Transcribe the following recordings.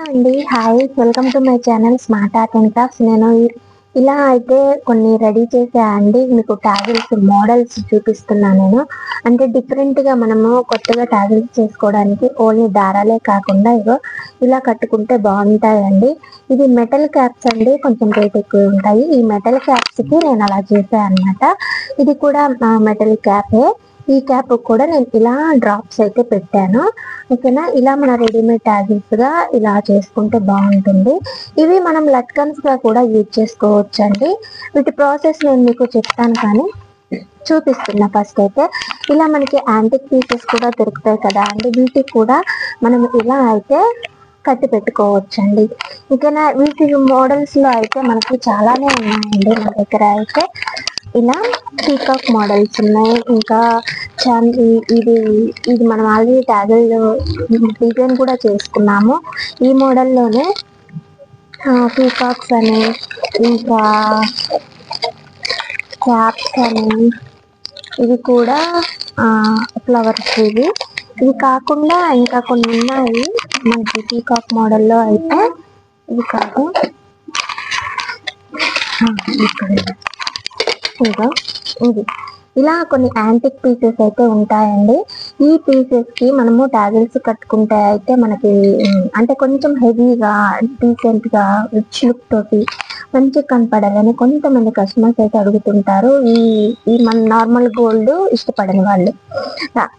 అండి. Hi, welcome to my channel smart art and crafts. నేను ఇలా అయితే కొన్ని రెడీ చేసా అండి. మీకు టాజిల్స్ మోడల్స్ చూపిస్తున్నాను నేను. అంటే డిఫరెంట్గా మనము కొత్తగా టాజిల్స్ చేసుకోవడానికి ఓన్లీ దారాలే కాకుండా ఇగో ఇలా కట్టుకుంటే బాగుంటాయండి. ఇది మెటల్ క్యాప్స్ అండి, కొంచెం రేట్ ఎక్కువ ఉంటాయి. ఈ మెటల్ క్యాప్స్కి నేను అలా చేశాను అనమాట. ఇది కూడా మెటల్ క్యాపే. ఈ క్యాప్ కూడా నేను ఇలా డ్రాప్స్ అయితే పెట్టాను. ఓకేనా, ఇలా మన రెడీమేడ్ టాజిల్స్ గా ఇలా చేసుకుంటే బాగుంటుంది. ఇవి మనం లట్కన్స్ గా కూడా యూజ్ చేసుకోవచ్చు అండి. వీటి ప్రాసెస్ నేను మీకు చెప్తాను, కానీ చూపిస్తున్నా. ఫస్ట్ అయితే ఇలా మనకి యాంటిక్ పీసెస్ కూడా దొరుకుతాయి కదా అండి, వీటికి కూడా మనం ఇలా అయితే కట్టి పెట్టుకోవచ్చండి. ఓకేనా, వీటి మోడల్స్ లో అయితే మనకి చాలానే ఉన్నాయండి మన దగ్గర. అయితే ఇలా పీకాక్ మోడల్స్ ఉన్నాయి. ఇంకా ఇది ఇది మనం ఆల్రెడీ టాజిల్ డిజైన్ కూడా చేసుకున్నాము. ఈ మోడల్లోనే పీకాక్స్ అని, ఇంకా క్యాప్స్ అని, ఇవి కూడా ఫ్లవర్స్. ఇవి కాకుండా ఇంకా కొన్ని ఉన్నాయి మనకి పీకాక్ మోడల్లో. అయితే ఇవి కాదు, ఇక్కడ ఇది ఇలా కొన్ని యాంటిక్ పీసెస్ అయితే ఉంటాయండి. ఈ పీసెస్ కి మనము టాజిల్స్ కట్టుకుంటే అయితే మనకి అంటే కొంచెం హెవీగా, డీసెంట్ గా, రిచ్ లుక్ తోటి మంచిగా కనపడాలని కొంతమంది కస్టమర్స్ అయితే అడుగుతుంటారు. ఈ మన నార్మల్ గోల్డ్ ఇష్టపడని వాళ్ళు,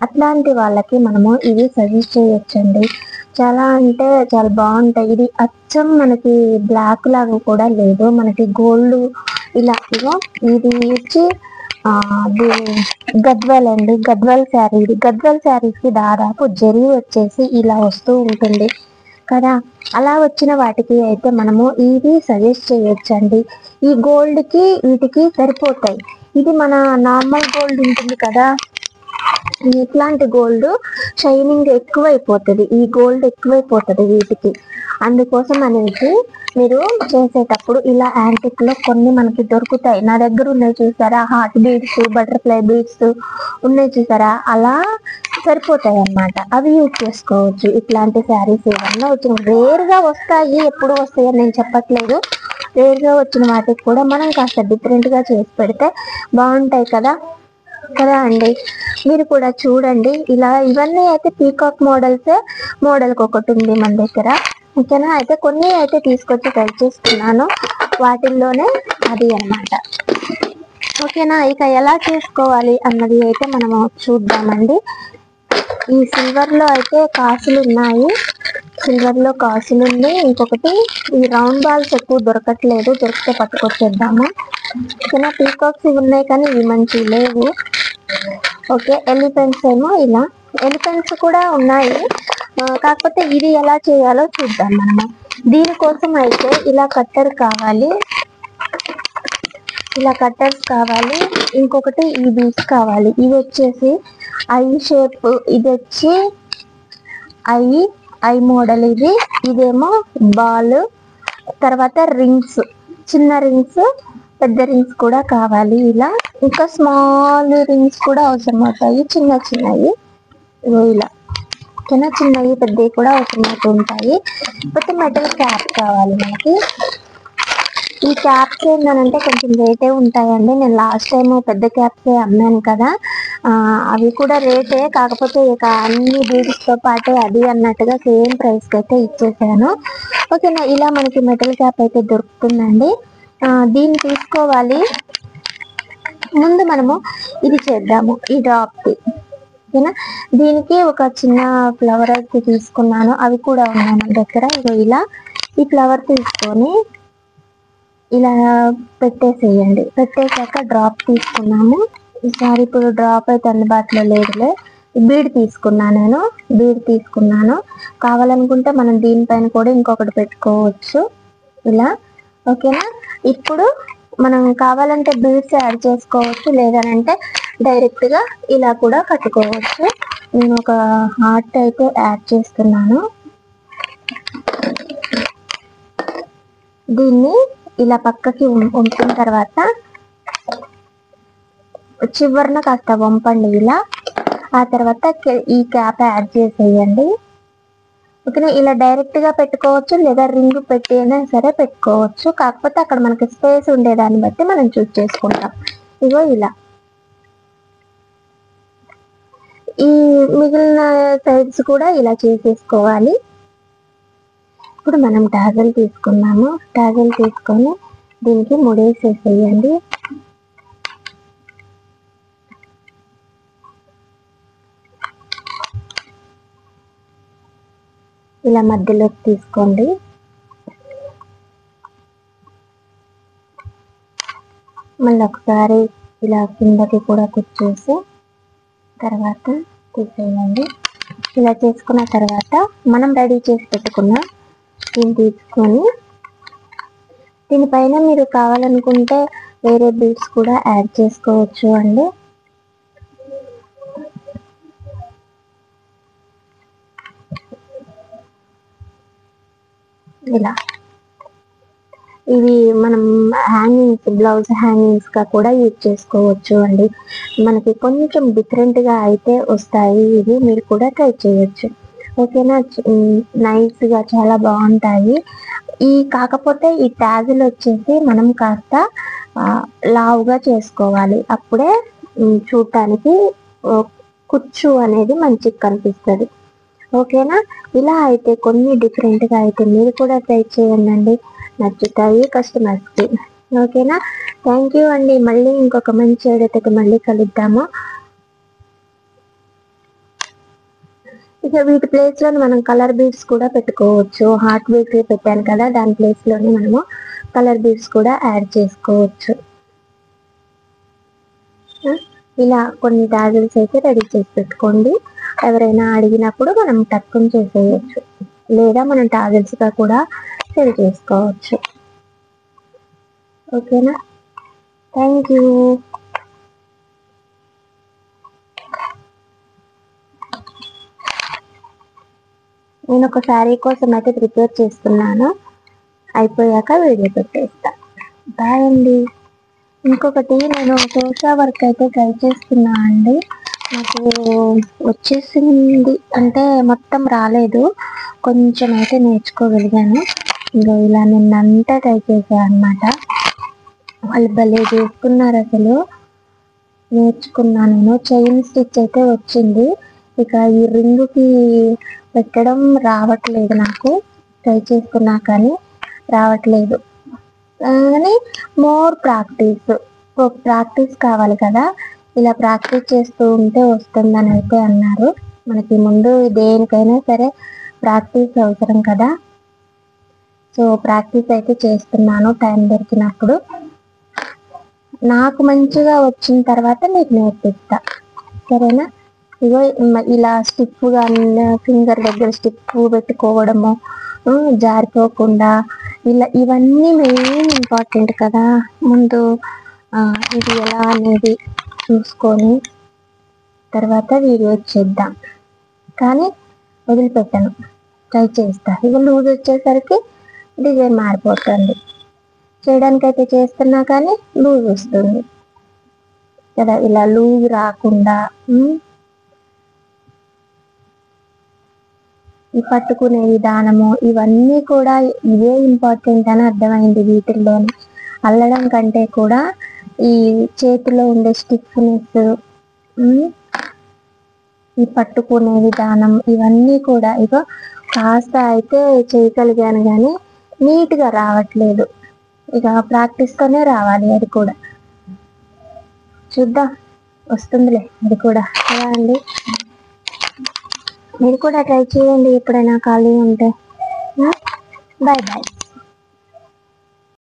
అట్లాంటి వాళ్ళకి మనము ఇవి సజెస్ట్ చేయొచ్చండి. చాలా అంటే చాలా బాగుంటాయి. ఇది అచ్చం మనకి బ్లాక్ లాగా కూడా లేదు, మనకి గోల్డ్ ఇలా. ఇగో ఇది వచ్చి గద్వాల్ అండి, గద్వాల్ శారీ. ఇది గద్వాల్ శారీస్ కి దాదాపు జరీ వచ్చేసి ఇలా వస్తూ ఉంటుంది కదా. అలా వచ్చిన వాటికి అయితే మనము ఇవి సజెస్ట్ చేయొచ్చండి. ఈ గోల్డ్ కి వీటికి సరిపోతాయి. ఇది మన నార్మల్ గోల్డ్ ఉంటుంది కదా, ఇట్లాంటి గోల్డ్ షైనింగ్ ఎక్కువైపోతుంది, ఈ గోల్డ్ ఎక్కువైపోతుంది వీటికి. అందుకోసం అనేది మీరు చేసేటప్పుడు ఇలా యాంటిక్ లో కొన్ని మనకి దొరుకుతాయి. నా దగ్గర ఉన్నాయి చూసారా, హార్ట్ బీడ్స్, బటర్ఫ్లై బీడ్స్ ఉన్నాయి చూసారా, అలా సరిపోతాయి అన్నమాట. అవి యూజ్ చేసుకోవచ్చు. ఇట్లాంటి శారీస్ ఏమన్నా వచ్చిన రేర్ గా వస్తాయి, ఎప్పుడు వస్తాయని నేను చెప్పట్లేదు. రేర్ గా వచ్చిన వాటికి కూడా మనం కాస్త డిఫరెంట్ గా చేసి పెడితే బాగుంటాయి కదా అండి. మీరు కూడా చూడండి. ఇలా ఇవన్నీ అయితే పీకాక్ మోడల్స్. మోడల్కి ఒకటి ఉంది మన దగ్గర. ఓకేనా, అయితే కొన్ని అయితే తీసుకొచ్చి ట్రై చేస్తున్నాను, వాటిల్లోనే అది అన్నమాట. ఓకేనా, ఇక ఎలా చేసుకోవాలి అన్నది అయితే మనము చూద్దామండి. ఈ సిల్వర్ లో అయితే కాసులు ఉన్నాయి, సిల్వర్ లో కాసులు ఉంది. ఇంకొకటి ఈ రౌండ్ బాల్స్ ఎక్కువ దొరకట్లేదు, దొరికితే పట్టుకొచ్చేద్దాము. ఓకేనా, పీకాక్స్ ఇవి ఉన్నాయి కానీ ఇవి మంచివి లేవు. ఓకే, ఎలిఫెంట్స్ ఏమో ఇలా, ఎలిఫెంట్స్ కూడా ఉన్నాయి, కాకపోతే ఇది ఎలా చేయాలో చూద్దాం మనము. దీనికోసం అయితే ఇలా కట్టర్ కావాలి, ఇలా కట్టర్స్ కావాలి. ఇంకొకటి ఈ బీడ్స్ కావాలి. ఇవి వచ్చేసి ఐ షేప్, ఇది వచ్చి ఐ మోడల్. ఇదేమో బాల్. తర్వాత రింగ్స్, చిన్న రింగ్స్, పెద్ద రింగ్స్ కూడా కావాలి ఇలా. ఇంకా స్మాల్ రింగ్స్ కూడా అవసరం అవుతాయి, చిన్న చిన్నవి ఇలా. ఓకేనా, చిన్నవి పెద్దవి కూడా అవసరం అవుతూ ఉంటాయి. కాకపోతే మెటల్ క్యాప్ కావాలి మనకి. ఈ క్యాప్స్ ఏంటంటే కొంచెం రేటే ఉంటాయండి. నేను లాస్ట్ టైం పెద్ద క్యాప్సే అమ్మాను కదా, అవి కూడా రేటే, కాకపోతే ఇక అన్ని బీడ్స్తో పాటే అది అన్నట్టుగా సేమ్ ప్రైస్కి అయితే ఇచ్చేసాను. ఓకేనా, ఇలా మనకి మెటల్ క్యాప్ అయితే దొరుకుతుందండి. దీన్ని తీసుకోవాలి. ముందు మనము ఇది చేద్దాము, ఈ డ్రాప్కి. ఓకేనా, దీనికి ఒక చిన్న ఫ్లవర్ అయితే తీసుకున్నాను, అవి కూడా ఉన్నాయి మన దగ్గర. ఇగో ఇలా ఈ ఫ్లవర్ తీసుకొని ఇలా పెట్టేసేయండి. పెట్టేశాక డ్రాప్ తీసుకున్నాము. ఈసారి ఇప్పుడు డ్రాప్ అయితే అందుబాటులో లేదులే. బీడ్ తీసుకున్నాను, నేను బీడ్ తీసుకున్నాను. కావాలనుకుంటే మనం దీనిపైన కూడా ఇంకొకటి పెట్టుకోవచ్చు ఇలా. ఓకేనా, ఇప్పుడు మనం కావాలంటే బీడ్స్ యాడ్ చేసుకోవచ్చు, లేదనంటే డైరెక్ట్గా ఇలా కూడా కట్టుకోవచ్చు. నేను ఒక హార్ట్ అయితే యాడ్ చేస్తున్నాను. దీన్ని ఇలా పక్కకి ఉంచిన తర్వాత చివరన కాస్త వంపండి ఇలా. ఆ తర్వాత ఈ క్యాప్ యాడ్ చేసేయండి. ఓకేనా. ఇలా డైరెక్ట్ గా పెట్టుకోవచ్చు, లేదా రింగ్ పెట్టి అయినా సరే పెట్టుకోవచ్చు. కాకపోతే అక్కడ మనకి స్పేస్ ఉండేదాన్ని బట్టి మనం చూస్ చేసుకుంటాం. ఇగో ఇలా ఈ మిగిలిన సైడ్స్ కూడా ఇలా చేసేసుకోవాలి. ఇప్పుడు మనం టాజల్ తీసుకున్నాము. టాజల్ తీసుకొని దీనికి ముడేసేసేయండి. ఇలా మధ్యలోకి తీసుకోండి. మళ్ళీ ఒకసారి ఇలా కిందకి కూడా కుచ్చేసి తర్వాత తీసేయండి. ఇలా చేసుకున్న తర్వాత మనం రెడీ చేసి పెట్టుకున్న దీన్ని తీసుకొని దీనిపైన మీరు కావాలనుకుంటే వేరే బీడ్స్ కూడా యాడ్ చేసుకోవచ్చు అండి. ఇలా ఇవి మనం హ్యాంగింగ్స్, బ్లౌజ్ హ్యాంగింగ్స్ గా కూడా యూజ్ చేసుకోవచ్చు అండి. మనకి కొంచెం డిఫరెంట్ గా అయితే వస్తాయి ఇవి, మీరు కూడా ట్రై చేయొచ్చు. ఓకేనా. నైస్ గా చాలా బాగుంటాయి. కాకపోతే ఈ ట్యాజులు వచ్చేసి మనం కాస్త లావుగా చేసుకోవాలి. అప్పుడే చూడటానికి కుచ్చు అనేది మంచిగా కనిపిస్తుంది. ఓకేనా. ఇలా అయితే కొన్ని డిఫరెంట్ గా అయితే మీరు కూడా ట్రై చేయండి, నచ్చుతాయి కస్టమర్స్కి. ఓకేనా. థ్యాంక్ యూ అండి. మళ్ళీ ఇంకొక మంచి ఐడియాతో మళ్ళీ కలుద్దాము. ఇక వీటి ప్లేస్ లో మనం కలర్ బీడ్స్ కూడా పెట్టుకోవచ్చు. హార్ట్ బీడ్స్ పెట్టాను కదా, దాని ప్లేస్ లోనే మనము కలర్ బీడ్స్ కూడా యాడ్ చేసుకోవచ్చు. ఇలా కొన్ని టాజల్స్ అయితే రెడీ చేసి పెట్టుకోండి. ఎవరైనా అడిగినప్పుడు మనం టక్కుని చేసేయచ్చు, లేదా మనం టాజల్స్ గా కూడా సెల్ చేసుకోవచ్చు. ఓకేనా. Thank you. నేను ఒక శారీ కోసం అయితే ప్రిపేర్ చేస్తున్నాను, అయిపోయాక వీడియో పెట్టేస్తా. బాయ్ అండి. ఇంకొకటి నేను సోషా వర్క్ అయితే ట్రై చేస్తున్నా అండి. నాకు వచ్చేసింది అంటే మొత్తం రాలేదు, కొంచెం అయితే నేర్చుకోగలిగాను. ఇంకా ఇలా నిన్నంతా ట్రై చేశాను అనమాట. వాళ్ళు భలే చేసుకున్నారు అసలు. నేర్చుకున్నాను నేను. చైన్ స్టిచ్ అయితే వచ్చింది. ఇక ఈ రింగుకి పెట్టడం రావట్లేదు నాకు, ట్రై చేసుకున్నా కానీ రావట్లేదు. కానీ మోర్ ప్రాక్టీస్ కావాలి కదా. ఇలా ప్రాక్టీస్ చేస్తూ ఉంటే వస్తుందని అయితే అన్నారు. మనకి ముందు దేనికైనా సరే ప్రాక్టీస్ అవసరం కదా. సో ప్రాక్టీస్ అయితే చేస్తున్నాను టైం దొరికినప్పుడు. నాకు మంచిగా వచ్చిన తర్వాత మీకు నేర్పిస్తా, సరేనా. ఇగో ఇలా స్టిఫ్గా ఫింగర్ దగ్గర స్టిఫ్ పెట్టుకోవడము, జారిపోకుండా ఇలా, ఇవన్నీ మెయిన్ ఇంపార్టెంట్ కదా. ముందు ఇది ఎలా అనేది చూసుకొని తర్వాత వీడియో చేద్దాం, కానీ వదిలిపెట్టను, ట్రై చేస్తా. ఇక లూజ్ వచ్చేసరికి డిజైన్ మారిపోతుంది. చేయడానికి అయితే చేస్తున్నా కానీ లూజ్ వస్తుంది కదా. ఇలా లూజ్ రాకుండా ఈ పట్టుకునే విధానము ఇవన్నీ కూడా ఇవే ఇంపార్టెంట్ అని అర్థమైంది. వీటిల్లోనే అల్లడం కంటే కూడా ఈ చేతిలో ఉండే స్టిఫ్నెస్, ఈ పట్టుకునే విధానం ఇవన్నీ కూడా ఇక కాస్త అయితే చేయగలిగాను కానీ నీట్గా రావట్లేదు. ఇక ప్రాక్టీస్తోనే రావాలి. అది కూడా చూద్దాం, వస్తుందిలే అది కూడా. అలా అండి, మీరు కూడా ట్రై చేయండి ఎప్పుడైనా ఖాళీ ఉంటే. Bye bye.